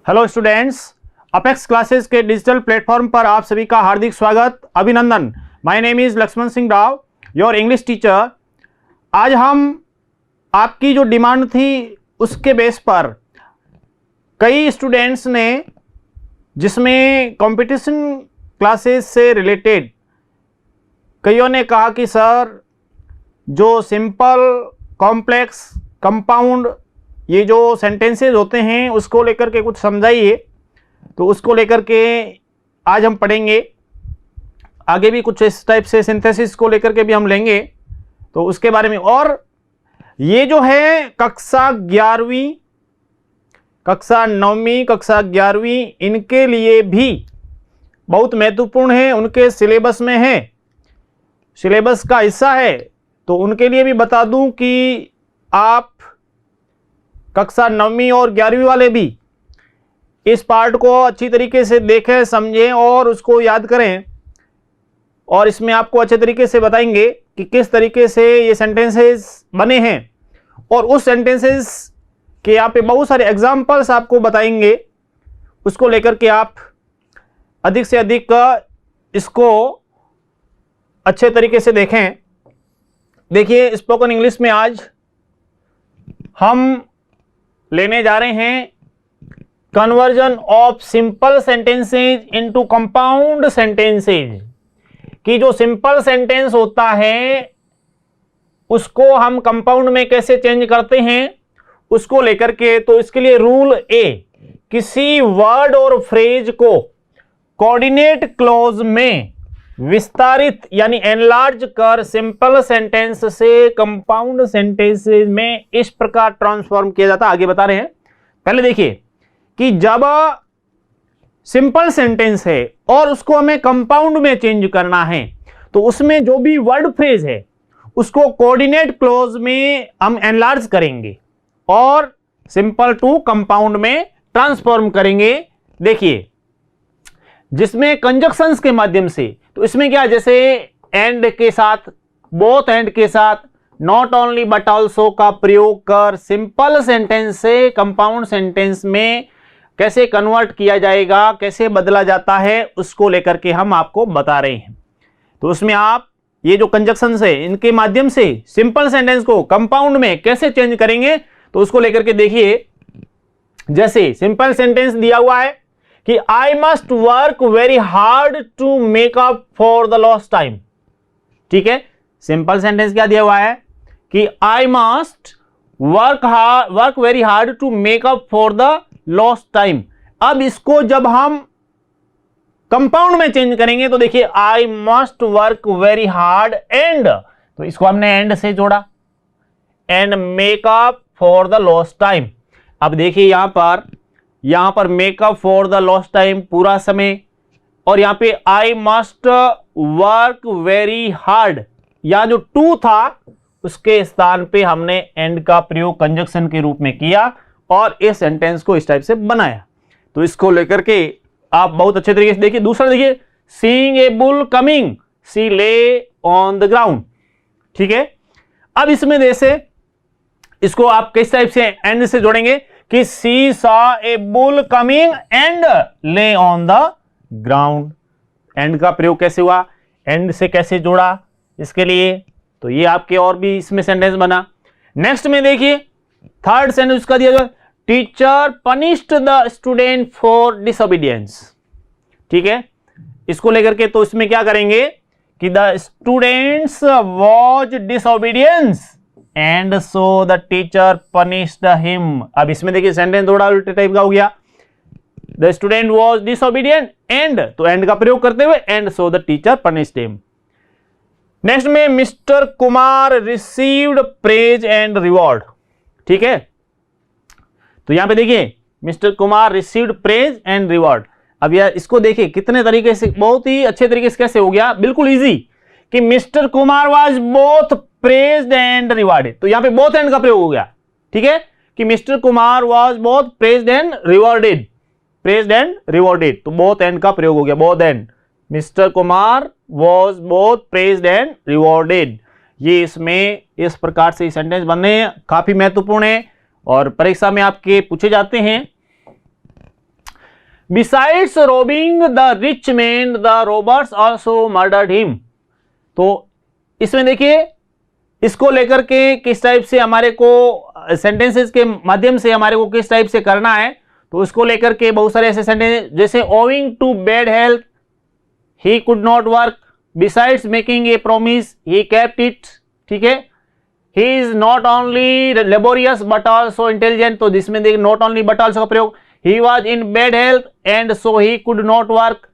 Hello students, Apex classes के digital platform पर आप सभी का हार्दिक स्वागत, अभिनंदन। My name is Lakshman Singh Rao, your English teacher. आज हम आपकी जो डिमांड थी उसके बेस पर कई स्टूडेंट्स ने, जिसमें कंपटीशन क्लासेस से रिलेटेड कईयों ने कहा कि सर जो सिंपल, कॉम्प्लेक्स, कंपाउंड ये जो सेंटेंसेस होते हैं उसको लेकर के कुछ समझाइए। तो उसको लेकर के आज हम पढ़ेंगे। आगे भी कुछ इस टाइप से सिंथेसिस को लेकर के भी हम लेंगे, तो उसके बारे में। और ये जो है कक्षा 11वीं, कक्षा 9वीं, कक्षा 11वीं, इनके लिए भी बहुत महत्वपूर्ण है, उनके सिलेबस में है, सिलेबस का हिस्सा है। तो उनके लिए भी बता दूं कि आप कक्षा 9वीं और 11वीं वाले भी इस पार्ट को अच्छी तरीके से देखें, समझें और उसको याद करें। और इसमें आपको अच्छे तरीके से बताएंगे कि किस तरीके से ये सेंटेंसेस बने हैं, और उस सेंटेंसेस के यहाँ पे बहुत सारे एग्जाम्पल्स आपको बताएंगे। उसको लेकर के आप अधिक से अधिक इसको अच्छे तरीके से देखें। देखिए, स्पोकन इंग्लिश में आज हम लेने जा रहे हैं conversion of simple sentences into compound sentences. कि जो सिंपल सेंटेंस होता है उसको हम कंपाउंड में कैसे चेंज करते हैं, उसको लेकर के। तो इसके लिए रूल ए, किसी वर्ड और फ्रेज को कोऑर्डिनेट क्लॉज में विस्तारित यानी एनलार्ज कर सिंपल सेंटेंस से कंपाउंड सेंटेंसेस में इस प्रकार ट्रांसफॉर्म किया जाता है। आगे बता रहे हैं। पहले देखिए कि जब सिंपल सेंटेंस है और उसको हमें कंपाउंड में चेंज करना है, तो उसमें जो भी वर्ड फ्रेज है उसको कोऑर्डिनेट क्लॉज में हम एनलार्ज करेंगे और सिंपल टू कंपाउंड में ट्रांसफॉर्म करेंगे। देखिए, जिसमें कंजक्शंस के माध्यम से, तो इसमें क्या, जैसे एंड के साथ, बोथ एंड के साथ, नॉट ओनली बट ऑल्सो का प्रयोग कर सिंपल सेंटेंस से कंपाउंड सेंटेंस में कैसे कन्वर्ट किया जाएगा, कैसे बदला जाता है, उसको लेकर के हम आपको बता रहे हैं। तो उसमें आप ये जो कंजक्शंस है इनके माध्यम से सिंपल सेंटेंस को कंपाउंड में कैसे चेंज करेंगे, तो उसको लेकर के देखिए। जैसे सिंपल सेंटेंस दिया हुआ है कि I must work very hard to make up for the lost time. ठीक है, सिंपल सेंटेंस क्या दिया हुआ है कि I must work very hard to make up for the lost time. अब इसको जब हम कंपाउंड में चेंज करेंगे तो देखिए, आई must work very hard and, तो इसको हमने एंड से जोड़ा, and make up for the lost time. अब देखिए यहां पर makeup for the lost time पूरा समय, और यहां पे आई मस्ट वर्क वेरी हार्ड, या जो टू था उसके स्थान पे हमने एंड का प्रयोग कंजक्शन के रूप में किया और इस सेंटेंस को इस टाइप से बनाया। तो इसको लेकर के आप बहुत अच्छे तरीके से देखिए। दूसरा देखिए, सीइंग ए बुल कमिंग, सी ले ऑन द ग्राउंड। ठीक है, अब इसमें जैसे इसको आप किस टाइप से एंड से जोड़ेंगे कि she saw a bull coming and lay on the ground. And का प्रयोग कैसे हुआ, एंड से कैसे जोड़ा इसके लिए, तो ये आपके और भी इसमें सेंटेंस बना। नेक्स्ट में देखिए, थर्ड सेंटेंस का दिया गया, teacher punished the student for disobedience. ठीक है, इसको लेकर के तो इसमें क्या करेंगे कि the students was disobedience and so the teacher punished him. अब इसमें देखिए सेंटेंस थोड़ा उल्टे टाइप का हो गया, the student was disobedient and, तो एंड का प्रयोग करते हुए and so the teacher punished him. Next में mister Kumar received praise and reward. ठीक है, तो यहां पे देखिए mister Kumar received praise and reward. अब यार इसको देखिए कितने तरीके से, बहुत ही अच्छे तरीके से कैसे हो गया, बिल्कुल इजी, कि mister Kumar was both praised and rewarded. तो यहां पे बोथ एंड का प्रयोग हो गया। ठीक है, कि mister Kumar was both praised and rewarded, praised and rewarded, तो बोथ एंड का प्रयोग हो गया, both and. Mister Kumar was both praised and rewarded. ये इसमें इस प्रकार से सेंटेंस बनने काफी महत्वपूर्ण है और परीक्षा में आपके पूछे जाते हैं। Besides robin the rich man the robbers also murdered him. तो इसमें देखिए इसको लेकर के किस टाइप से हमारे को सेंटेंसेस के माध्यम से हमारे को किस टाइप से करना है, तो इसको लेकर के बहुत सारे ऐसे सेंटेंस जैसे owing to bad health he could not work, besides making a promise he kept it. ठीक है, he is not only laborious but also intelligent, तो जिसमें देखिए नॉट ओनली बट ऑल्सो का प्रयोग। He was in bad health and so he could not work,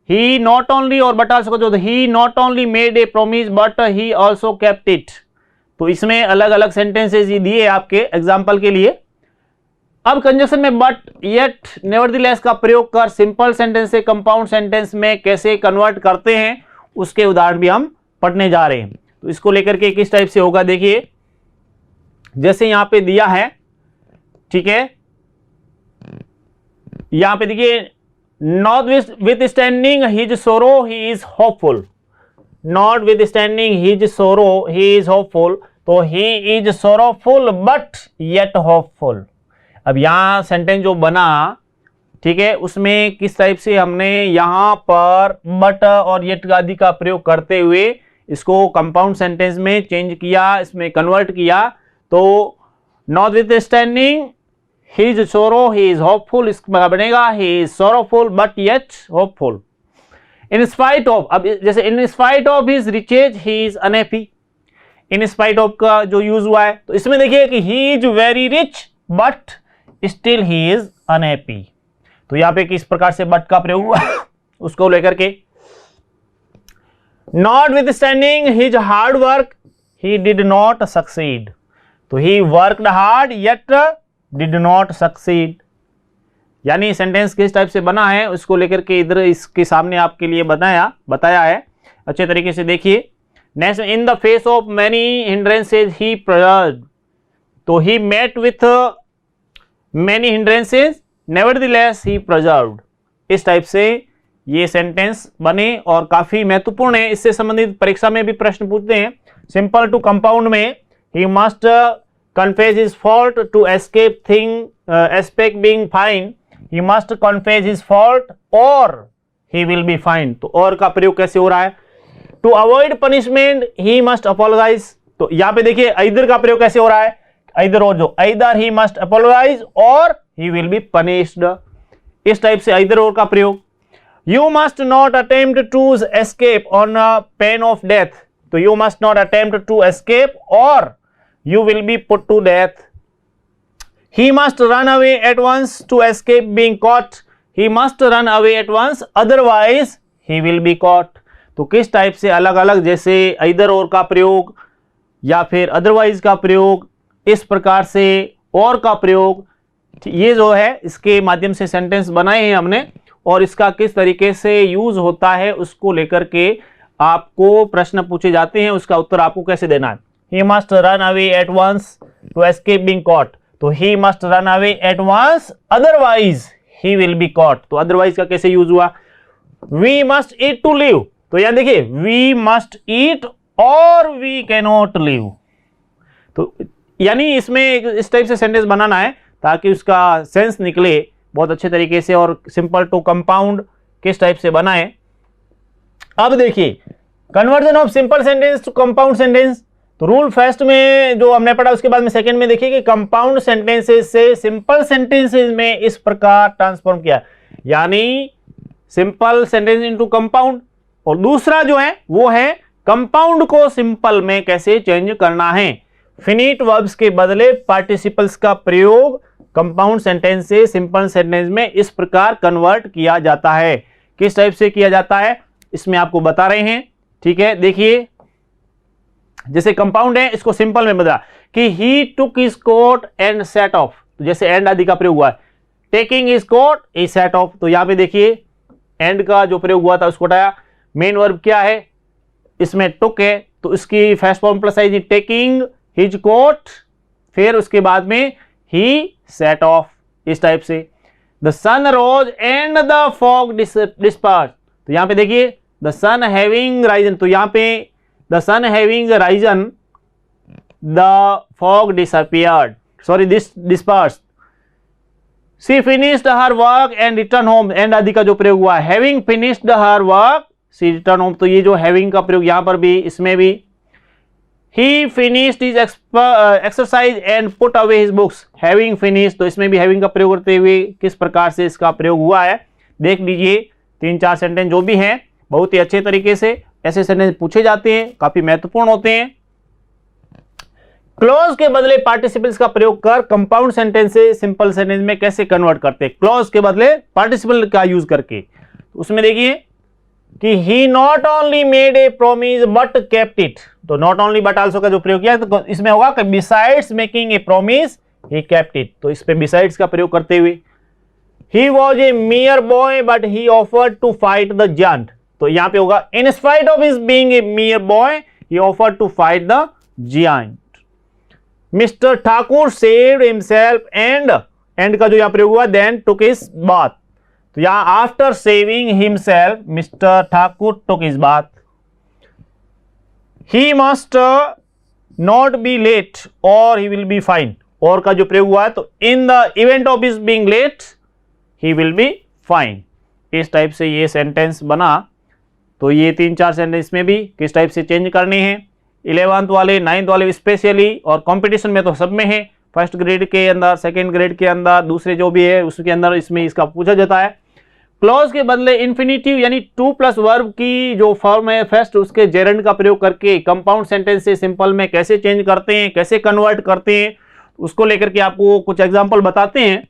he not only और but also का जो he not only made a promise but he also kept it. तो इसमें अलग अलग sentences ये दिए आपके एग्जाम्पल के लिए। अब कंजक्शन में बट, येट, नेवरदीलेस का प्रयोग कर सिंपल सेंटेंस से कंपाउंड सेंटेंस में कैसे कन्वर्ट करते हैं उसके उदाहरण भी हम पढ़ने जा रहे हैं। तो इसको लेकर के किस टाइप से होगा देखिए, जैसे यहां पे दिया है, ठीक है, यहां पे देखिए नॉट विथ स्टैंडिंग हिज सोरो he is hopeful, not with standing his सोरो ही इज होपफुल, तो ही is sorrowful but yet hopeful. अब यहां सेंटेंस जो बना, ठीक है, उसमें किस टाइप से हमने यहां पर बट और येट आदि का प्रयोग करते हुए इसको कंपाउंड सेंटेंस में चेंज किया, इसमें कन्वर्ट किया। तो नॉट विथ स्टैंडिंग हिज सोरो ही इज होपफुल, इसका बनेगा he is sorrowful but yet hopeful. In spite of, अब जैसे in spite of his riches he is unhappy, in spite of का जो यूज हुआ है, तो इसमें देखिए कि he is very rich but still he is unhappy. तो यहां पे किस प्रकार से बट का प्रयोग हुआ उसको लेकर के, notwithstanding his hard work he did not succeed, तो he worked hard yet did not succeed. यानी सेंटेंस किस टाइप से बना है उसको लेकर के इधर इसके सामने आपके लिए बताया है अच्छे तरीके से। देखिए next, in the face of many hindrances he persevered, तो he met with many hindrances nevertheless he persevered. इस टाइप से ये सेंटेंस बने और काफी महत्वपूर्ण है, इससे संबंधित परीक्षा में भी प्रश्न पूछते हैं। सिंपल टू कंपाउंड में he must confess his fault to escape being fined, he must confess his fault or he will be fined। तो और का प्रयोग कैसे हो रहा है, to avoid punishment he must apologize, तो यहां पे देखिए either का प्रयोग कैसे हो रहा है, either और जो either he must apologize or he will be punished, इस टाइप से either और का प्रयोग। you must not attempt to escape on pain of death, तो you must not attempt to escape or you will be put to death। he must run away at once to escape being caught, he must run away at once otherwise he will be caught। तो किस type से अलग अलग, जैसे either और का प्रयोग या फिर otherwise का प्रयोग, इस प्रकार से और का प्रयोग, ये जो है इसके माध्यम से सेंटेंस बनाए हैं हमने, और इसका किस तरीके से यूज होता है उसको लेकर के आपको प्रश्न पूछे जाते हैं, उसका उत्तर आपको कैसे देना है। he must run away at once to escape being caught, तो he must run away at once otherwise he will be caught, तो otherwise का कैसे यूज हुआ। we must eat to live, तो यहां देखिए we must eat or we cannot live, तो यानी इसमें इस टाइप से सेंटेंस बनाना है ताकि उसका सेंस निकले बहुत अच्छे तरीके से, और सिंपल टू कंपाउंड किस टाइप से बनाए। अब देखिए conversion of simple sentence to compound sentence, तो रूल फर्स्ट में जो हमने पढ़ा उसके बाद में सेकंड में देखिए कि कंपाउंड सेंटेंसेस से सिंपल सेंटेंसेस में इस प्रकार ट्रांसफॉर्म किया, यानी सिंपल सेंटेंस इनटू कंपाउंड, और दूसरा जो है वो है कंपाउंड को सिंपल में कैसे चेंज करना है। फिनिट वर्ब्स के बदले पार्टिसिपल्स का प्रयोग कंपाउंड सेंटेंस से सिंपल सेंटेंस में इस प्रकार कन्वर्ट किया जाता है। किस टाइप से किया जाता है इसमें आपको बता रहे हैं, ठीक है। देखिए जैसे कंपाउंड है इसको सिंपल में बता कि he took his coat and set off, तो जैसे एंड आदि का प्रयोग हुआ है, taking his coat he set off, तो यहां पे देखिए एंड का जो प्रयोग हुआ था उसको हटाया। मेन वर्ब क्या है इसमें टुक है, तो इसकी first form plus I taking his coat, फिर उसके बाद में ही सेट ऑफ, इस टाइप से। The sun rose and the fog disperse, तो यहां पे देखिए द सन हैविंग राइजन, तो यहां पे the sun having risen the fog disappeared, sorry this disperse, she finished her work and return home, and आदि का जो प्रयोग हुआ, having finished her work she return home, तो ये जो हैविंग का प्रयोग यहां पर भी, इसमें भी ही finished his exercise and put away his books, having finished, तो इसमें भी हैविंग का प्रयोग करते हुए किस प्रकार से इसका प्रयोग हुआ है देख लीजिए। 3-4 सेंटेंस जो भी हैं बहुत ही अच्छे तरीके से ऐसे सेंटेंस पूछे जाते हैं, काफी महत्वपूर्ण होते हैं। क्लॉज के बदले पार्टिसिपल्स का प्रयोग कर कंपाउंड सेंटेंस से सिंपल सेंटेंस में कैसे कन्वर्ट करते हैं, क्लॉज के बदले पार्टिसिपल का यूज करके। उसमें देखिए कि he not only made a promise but kept it, तो नॉट ओनली बट आल्सो का जो प्रयोग किया तो इसमें होगा कि besides making a promise he kept it, तो इस पे बिसाइड्स का प्रयोग करते हुए। He was a mere boy but he offered to fight the giant, तो यहां पे होगा in spite of his being a mere boy he offered to fight the giant. Mister Thakur saved himself and का जो यहां प्रयोग हुआ देन टुक his bath, तो यहां after shaving himself mister Thakur took his bath. He must not be late और he will be fine, और का जो प्रयोग हुआ है तो in the event of his being late he will be fine, इस टाइप से ये सेंटेंस बना। तो ये 3-4 सेंटेंस में भी किस टाइप से चेंज करने हैं, 11th वाले 9th वाले स्पेशली, और कंपटीशन में तो सब में है, फर्स्ट ग्रेड के अंदर, सेकंड ग्रेड के अंदर, दूसरे जो भी है उसके अंदर इसमें इसका पूछा जाता है। क्लॉज के बदले इन्फिनिटिव यानी 2+ वर्ब की जो फॉर्म है फर्स्ट उसके जेरेंड का प्रयोग करके कंपाउंड सेंटेंस से सिंपल में कैसे चेंज करते हैं, कैसे कन्वर्ट करते हैं, उसको लेकर के आपको कुछ एग्जांपल बताते हैं।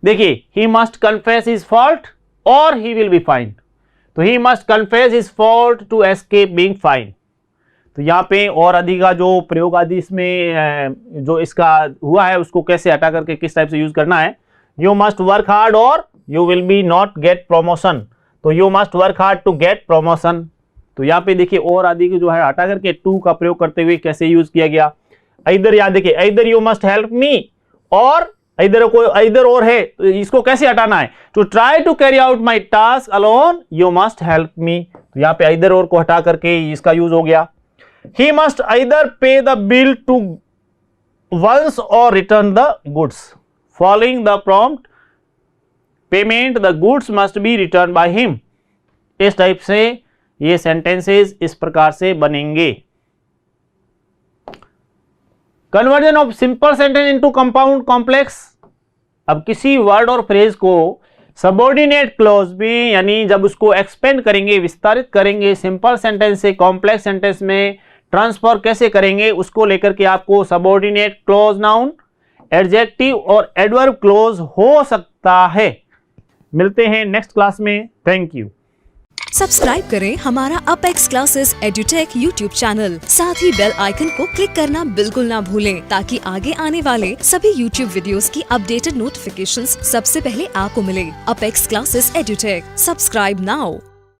देखिए, he must confess his fault और ही विल बी फाइन, तो he must confess his fault to escape being fine, तो यहाँ पे और आदि का जो प्रयोग आदि इसमें जो इसका हुआ है उसको कैसे हटा करके किस टाइप से यूज करना है। यू मस्ट वर्क हार्ड और you will be not get promotion, तो you must work hard to get promotion, तो यहाँ पे देखिए और आदि की जो है हटा करके टू का प्रयोग करते हुए कैसे यूज किया गया। इधर याद देखिए, इधर यू मस्ट हेल्प मी, और इधर और है तो इसको कैसे हटाना है, to try to carry out my task alone you must help me, तो यहाँ पे इधर और को हटा करके इसका यूज हो गया। He must either pay the bill to once or return the goods. Following the prompt payment, the goods must be returned by him. इस टाइप से ये सेंटेंसेस इस प्रकार से बनेंगे। Conversion of simple sentence into compound complex, अब किसी word और फ्रेज को सबऑर्डिनेट क्लॉज में यानी जब उसको एक्सपेंड करेंगे, विस्तारित करेंगे, सिंपल सेंटेंस से कॉम्प्लेक्स सेंटेंस में ट्रांसफर कैसे करेंगे उसको लेकर के आपको सबऑर्डिनेट क्लॉज नाउन, एडजेक्टिव और एडवर्ब क्लॉज हो सकता है। मिलते हैं नेक्स्ट क्लास में, थैंक यू। सब्सक्राइब करें हमारा apex classes edutech YouTube channel, साथ ही बेल आइकन को क्लिक करना बिल्कुल ना भूलें ताकि आगे आने वाले सभी यूट्यूब वीडियोस की अपडेटेड नोटिफिकेशंस सबसे पहले आपको मिले। Apex classes edutech, subscribe now.